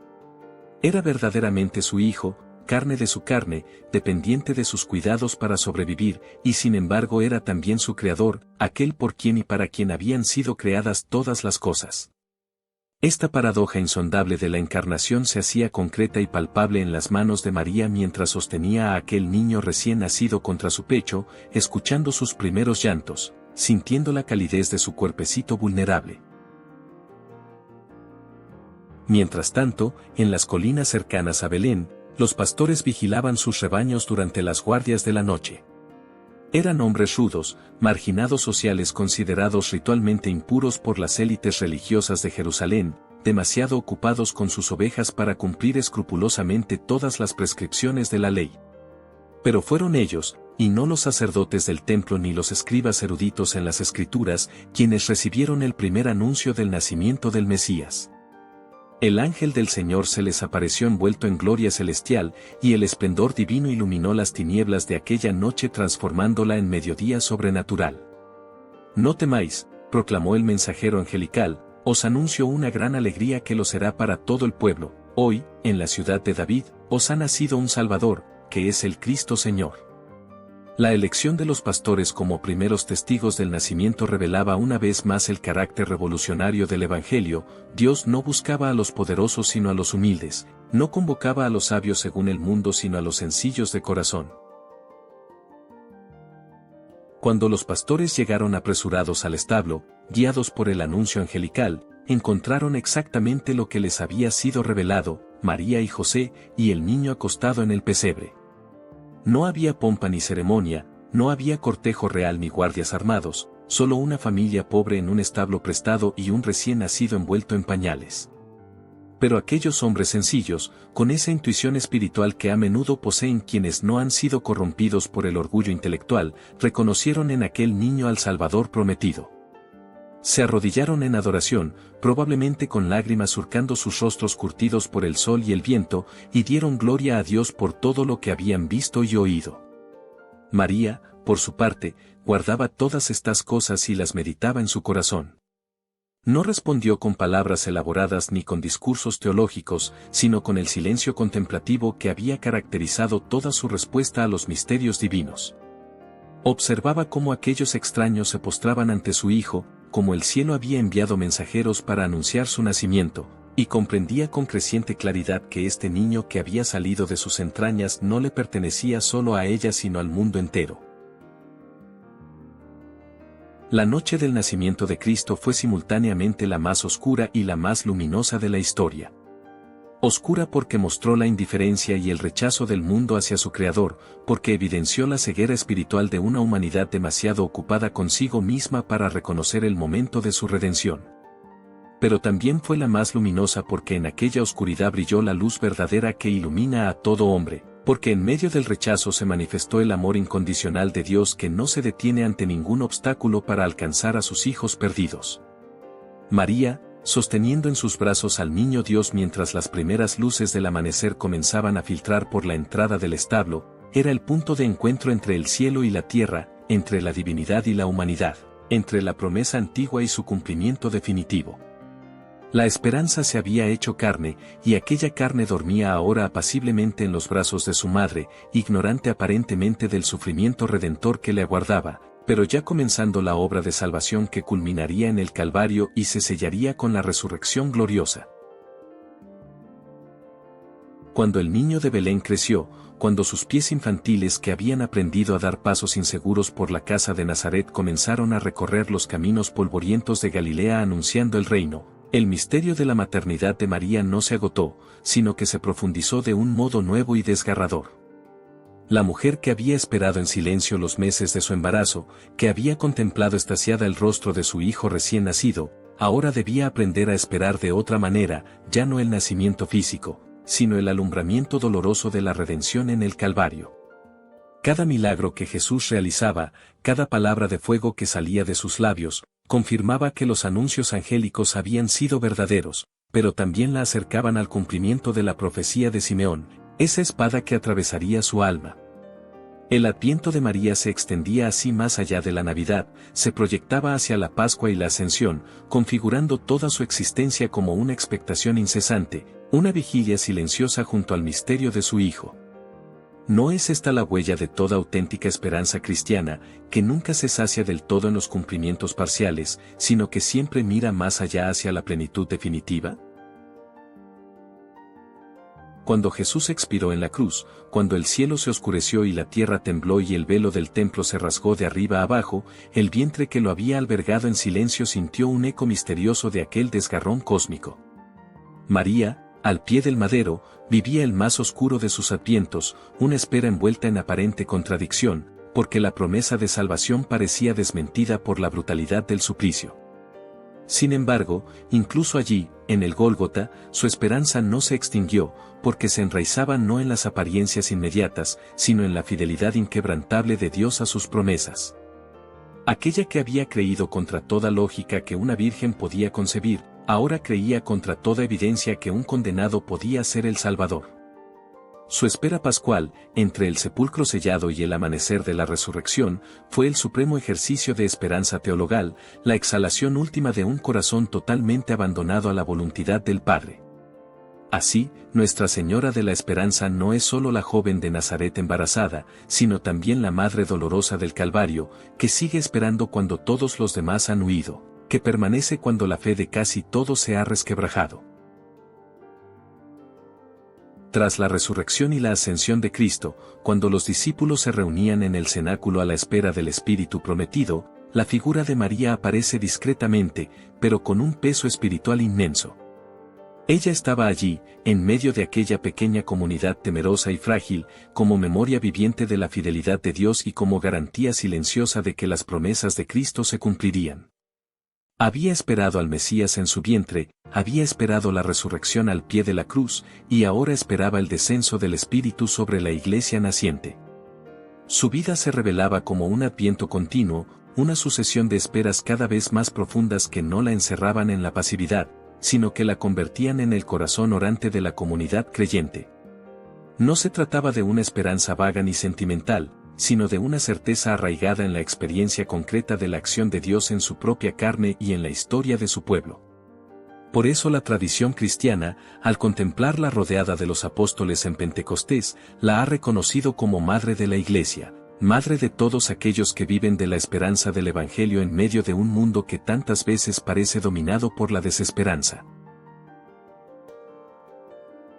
Era verdaderamente su hijo, carne de su carne, dependiente de sus cuidados para sobrevivir, y sin embargo era también su creador, aquel por quien y para quien habían sido creadas todas las cosas. Esta paradoja insondable de la encarnación se hacía concreta y palpable en las manos de María mientras sostenía a aquel niño recién nacido contra su pecho, escuchando sus primeros llantos, sintiendo la calidez de su cuerpecito vulnerable. Mientras tanto, en las colinas cercanas a Belén, los pastores vigilaban sus rebaños durante las guardias de la noche. Eran hombres rudos, marginados sociales considerados ritualmente impuros por las élites religiosas de Jerusalén, demasiado ocupados con sus ovejas para cumplir escrupulosamente todas las prescripciones de la ley. Pero fueron ellos, y no los sacerdotes del templo ni los escribas eruditos en las escrituras, quienes recibieron el primer anuncio del nacimiento del Mesías. El ángel del Señor se les apareció envuelto en gloria celestial, y el esplendor divino iluminó las tinieblas de aquella noche transformándola en mediodía sobrenatural. No temáis, proclamó el mensajero angelical, os anuncio una gran alegría que lo será para todo el pueblo. Hoy, en la ciudad de David, os ha nacido un Salvador, que es el Cristo Señor. La elección de los pastores como primeros testigos del nacimiento revelaba una vez más el carácter revolucionario del Evangelio. Dios no buscaba a los poderosos sino a los humildes, no convocaba a los sabios según el mundo sino a los sencillos de corazón. Cuando los pastores llegaron apresurados al establo, guiados por el anuncio angelical, encontraron exactamente lo que les había sido revelado, María y José, y el niño acostado en el pesebre. No había pompa ni ceremonia, no había cortejo real ni guardias armados, solo una familia pobre en un establo prestado y un recién nacido envuelto en pañales. Pero aquellos hombres sencillos, con esa intuición espiritual que a menudo poseen quienes no han sido corrompidos por el orgullo intelectual, reconocieron en aquel niño al Salvador prometido. Se arrodillaron en adoración, probablemente con lágrimas surcando sus rostros curtidos por el sol y el viento, y dieron gloria a Dios por todo lo que habían visto y oído. María, por su parte, guardaba todas estas cosas y las meditaba en su corazón. No respondió con palabras elaboradas ni con discursos teológicos, sino con el silencio contemplativo que había caracterizado toda su respuesta a los misterios divinos. Observaba cómo aquellos extraños se postraban ante su hijo, como el cielo había enviado mensajeros para anunciar su nacimiento, y comprendía con creciente claridad que este niño que había salido de sus entrañas no le pertenecía solo a ella sino al mundo entero. La noche del nacimiento de Cristo fue simultáneamente la más oscura y la más luminosa de la historia. Oscura porque mostró la indiferencia y el rechazo del mundo hacia su Creador, porque evidenció la ceguera espiritual de una humanidad demasiado ocupada consigo misma para reconocer el momento de su redención. Pero también fue la más luminosa porque en aquella oscuridad brilló la luz verdadera que ilumina a todo hombre, porque en medio del rechazo se manifestó el amor incondicional de Dios que no se detiene ante ningún obstáculo para alcanzar a sus hijos perdidos. María, sosteniendo en sus brazos al niño Dios mientras las primeras luces del amanecer comenzaban a filtrar por la entrada del establo, era el punto de encuentro entre el cielo y la tierra, entre la divinidad y la humanidad, entre la promesa antigua y su cumplimiento definitivo. La esperanza se había hecho carne, y aquella carne dormía ahora apaciblemente en los brazos de su madre, ignorante aparentemente del sufrimiento redentor que le aguardaba, pero ya comenzando la obra de salvación que culminaría en el Calvario y se sellaría con la resurrección gloriosa. Cuando el niño de Belén creció, cuando sus pies infantiles que habían aprendido a dar pasos inseguros por la casa de Nazaret comenzaron a recorrer los caminos polvorientos de Galilea anunciando el reino, el misterio de la maternidad de María no se agotó, sino que se profundizó de un modo nuevo y desgarrador. La mujer que había esperado en silencio los meses de su embarazo, que había contemplado extasiada el rostro de su hijo recién nacido, ahora debía aprender a esperar de otra manera, ya no el nacimiento físico, sino el alumbramiento doloroso de la redención en el Calvario. Cada milagro que Jesús realizaba, cada palabra de fuego que salía de sus labios, confirmaba que los anuncios angélicos habían sido verdaderos, pero también la acercaban al cumplimiento de la profecía de Simeón, esa espada que atravesaría su alma. El adviento de María se extendía así más allá de la Navidad, se proyectaba hacia la Pascua y la Ascensión, configurando toda su existencia como una expectación incesante, una vigilia silenciosa junto al misterio de su Hijo. ¿No es esta la huella de toda auténtica esperanza cristiana, que nunca se sacia del todo en los cumplimientos parciales, sino que siempre mira más allá hacia la plenitud definitiva? Cuando Jesús expiró en la cruz, cuando el cielo se oscureció y la tierra tembló y el velo del templo se rasgó de arriba abajo, el vientre que lo había albergado en silencio sintió un eco misterioso de aquel desgarrón cósmico. María, al pie del madero, vivía el más oscuro de sus advientos, una espera envuelta en aparente contradicción, porque la promesa de salvación parecía desmentida por la brutalidad del suplicio. Sin embargo, incluso allí, en el Gólgota, su esperanza no se extinguió, porque se enraizaba no en las apariencias inmediatas, sino en la fidelidad inquebrantable de Dios a sus promesas. Aquella que había creído contra toda lógica que una virgen podía concebir, ahora creía contra toda evidencia que un condenado podía ser el Salvador. Su espera pascual, entre el sepulcro sellado y el amanecer de la resurrección, fue el supremo ejercicio de esperanza teologal, la exhalación última de un corazón totalmente abandonado a la voluntad del Padre. Así, Nuestra Señora de la Esperanza no es solo la joven de Nazaret embarazada, sino también la Madre dolorosa del Calvario, que sigue esperando cuando todos los demás han huido, que permanece cuando la fe de casi todos se ha resquebrajado. Tras la resurrección y la ascensión de Cristo, cuando los discípulos se reunían en el cenáculo a la espera del Espíritu prometido, la figura de María aparece discretamente, pero con un peso espiritual inmenso. Ella estaba allí, en medio de aquella pequeña comunidad temerosa y frágil, como memoria viviente de la fidelidad de Dios y como garantía silenciosa de que las promesas de Cristo se cumplirían. Había esperado al Mesías en su vientre, había esperado la resurrección al pie de la cruz, y ahora esperaba el descenso del Espíritu sobre la Iglesia naciente. Su vida se revelaba como un adviento continuo, una sucesión de esperas cada vez más profundas que no la encerraban en la pasividad, sino que la convertían en el corazón orante de la comunidad creyente. No se trataba de una esperanza vaga ni sentimental, sino de una certeza arraigada en la experiencia concreta de la acción de Dios en su propia carne y en la historia de su pueblo. Por eso la tradición cristiana, al contemplarla rodeada de los apóstoles en Pentecostés, la ha reconocido como Madre de la Iglesia, Madre de todos aquellos que viven de la esperanza del Evangelio en medio de un mundo que tantas veces parece dominado por la desesperanza.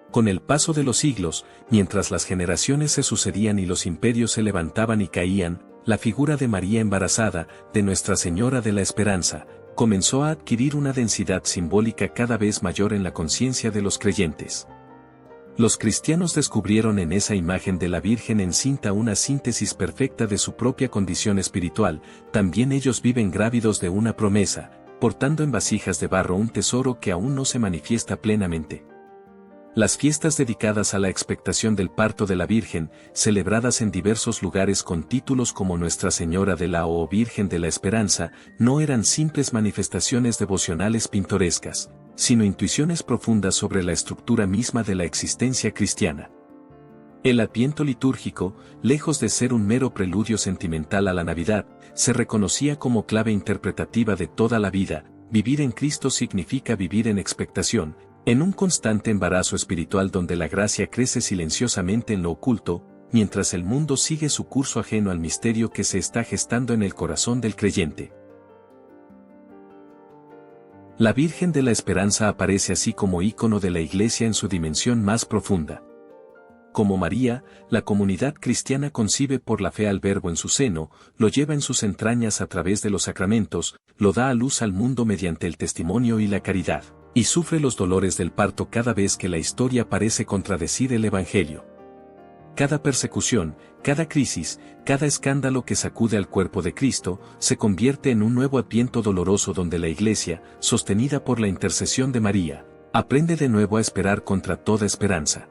Con el paso de los siglos, mientras las generaciones se sucedían y los imperios se levantaban y caían, la figura de María embarazada, de Nuestra Señora de la Esperanza, comenzó a adquirir una densidad simbólica cada vez mayor en la conciencia de los creyentes. Los cristianos descubrieron en esa imagen de la Virgen encinta una síntesis perfecta de su propia condición espiritual, también ellos viven grávidos de una promesa, portando en vasijas de barro un tesoro que aún no se manifiesta plenamente. Las fiestas dedicadas a la expectación del parto de la Virgen, celebradas en diversos lugares con títulos como Nuestra Señora de la o Virgen de la Esperanza, no eran simples manifestaciones devocionales pintorescas, sino intuiciones profundas sobre la estructura misma de la existencia cristiana. El Adviento litúrgico, lejos de ser un mero preludio sentimental a la Navidad, se reconocía como clave interpretativa de toda la vida. Vivir en Cristo significa vivir en expectación, en un constante embarazo espiritual donde la gracia crece silenciosamente en lo oculto, mientras el mundo sigue su curso ajeno al misterio que se está gestando en el corazón del creyente. La Virgen de la Esperanza aparece así como ícono de la Iglesia en su dimensión más profunda. Como María, la comunidad cristiana concibe por la fe al Verbo en su seno, lo lleva en sus entrañas a través de los sacramentos, lo da a luz al mundo mediante el testimonio y la caridad, y sufre los dolores del parto cada vez que la historia parece contradecir el Evangelio. Cada persecución, cada crisis, cada escándalo que sacude al cuerpo de Cristo, se convierte en un nuevo adviento doloroso donde la Iglesia, sostenida por la intercesión de María, aprende de nuevo a esperar contra toda esperanza.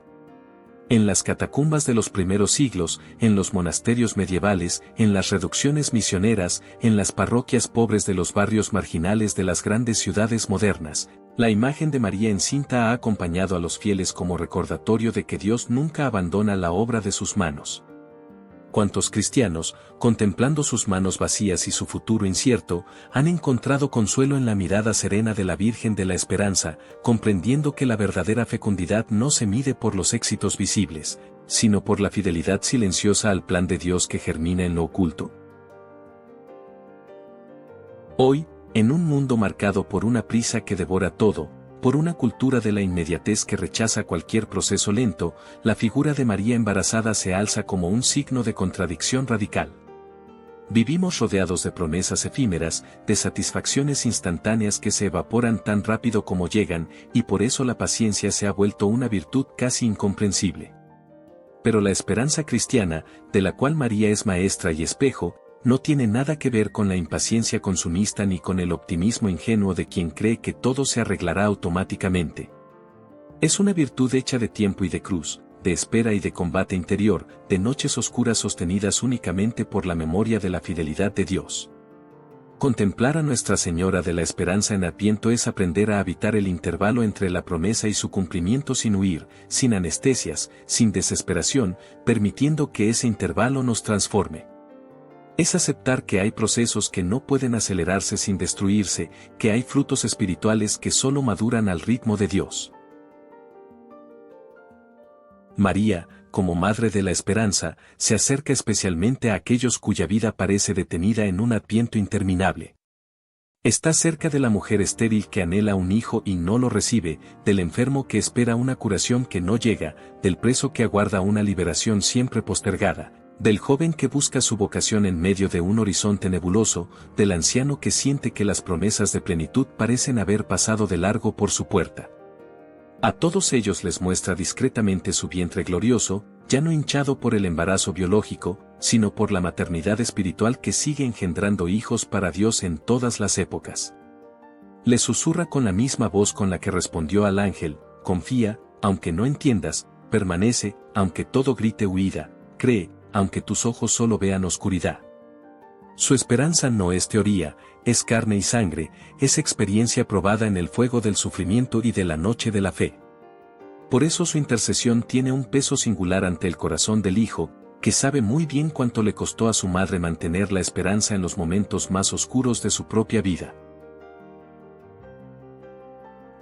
En las catacumbas de los primeros siglos, en los monasterios medievales, en las reducciones misioneras, en las parroquias pobres de los barrios marginales de las grandes ciudades modernas, la imagen de María encinta ha acompañado a los fieles como recordatorio de que Dios nunca abandona la obra de sus manos. Cuantos cristianos, contemplando sus manos vacías y su futuro incierto, han encontrado consuelo en la mirada serena de la Virgen de la Esperanza, comprendiendo que la verdadera fecundidad no se mide por los éxitos visibles, sino por la fidelidad silenciosa al plan de Dios que germina en lo oculto. Hoy, en un mundo marcado por una prisa que devora todo, por una cultura de la inmediatez que rechaza cualquier proceso lento, la figura de María embarazada se alza como un signo de contradicción radical. Vivimos rodeados de promesas efímeras, de satisfacciones instantáneas que se evaporan tan rápido como llegan, y por eso la paciencia se ha vuelto una virtud casi incomprensible. Pero la esperanza cristiana, de la cual María es maestra y espejo, no tiene nada que ver con la impaciencia consumista ni con el optimismo ingenuo de quien cree que todo se arreglará automáticamente. Es una virtud hecha de tiempo y de cruz, de espera y de combate interior, de noches oscuras sostenidas únicamente por la memoria de la fidelidad de Dios. Contemplar a Nuestra Señora de la Esperanza en Adviento es aprender a habitar el intervalo entre la promesa y su cumplimiento sin huir, sin anestesias, sin desesperación, permitiendo que ese intervalo nos transforme. Es aceptar que hay procesos que no pueden acelerarse sin destruirse, que hay frutos espirituales que solo maduran al ritmo de Dios. María, como Madre de la Esperanza, se acerca especialmente a aquellos cuya vida parece detenida en un adviento interminable. Está cerca de la mujer estéril que anhela un hijo y no lo recibe, del enfermo que espera una curación que no llega, del preso que aguarda una liberación siempre postergada, del joven que busca su vocación en medio de un horizonte nebuloso, del anciano que siente que las promesas de plenitud parecen haber pasado de largo por su puerta. A todos ellos les muestra discretamente su vientre glorioso, ya no hinchado por el embarazo biológico, sino por la maternidad espiritual que sigue engendrando hijos para Dios en todas las épocas. Les susurra con la misma voz con la que respondió al ángel: confía, aunque no entiendas, permanece, aunque todo grite huida, cree, aunque tus ojos solo vean oscuridad. Su esperanza no es teoría, es carne y sangre, es experiencia probada en el fuego del sufrimiento y de la noche de la fe. Por eso su intercesión tiene un peso singular ante el corazón del Hijo, que sabe muy bien cuánto le costó a su madre mantener la esperanza en los momentos más oscuros de su propia vida.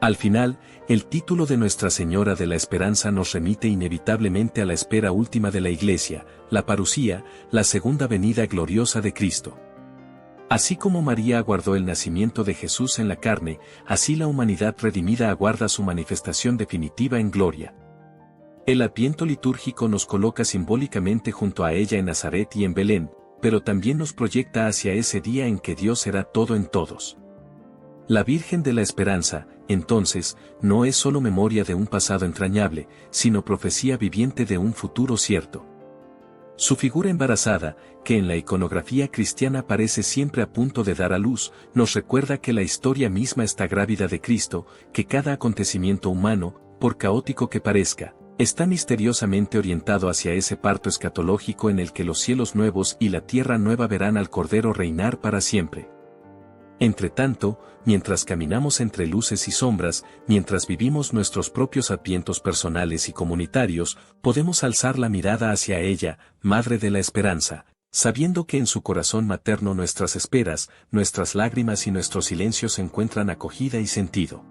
Al final, el título de Nuestra Señora de la Esperanza nos remite inevitablemente a la espera última de la Iglesia, la parusía, la segunda venida gloriosa de Cristo. Así como María aguardó el nacimiento de Jesús en la carne, así la humanidad redimida aguarda su manifestación definitiva en gloria. El Adviento litúrgico nos coloca simbólicamente junto a ella en Nazaret y en Belén, pero también nos proyecta hacia ese día en que Dios será todo en todos. La Virgen de la Esperanza, entonces, no es solo memoria de un pasado entrañable, sino profecía viviente de un futuro cierto. Su figura embarazada, que en la iconografía cristiana parece siempre a punto de dar a luz, nos recuerda que la historia misma está grávida de Cristo, que cada acontecimiento humano, por caótico que parezca, está misteriosamente orientado hacia ese parto escatológico en el que los cielos nuevos y la tierra nueva verán al Cordero reinar para siempre. Entretanto, mientras caminamos entre luces y sombras, mientras vivimos nuestros propios advientos personales y comunitarios, podemos alzar la mirada hacia ella, Madre de la Esperanza, sabiendo que en su corazón materno nuestras esperas, nuestras lágrimas y nuestros silencios encuentran acogida y sentido.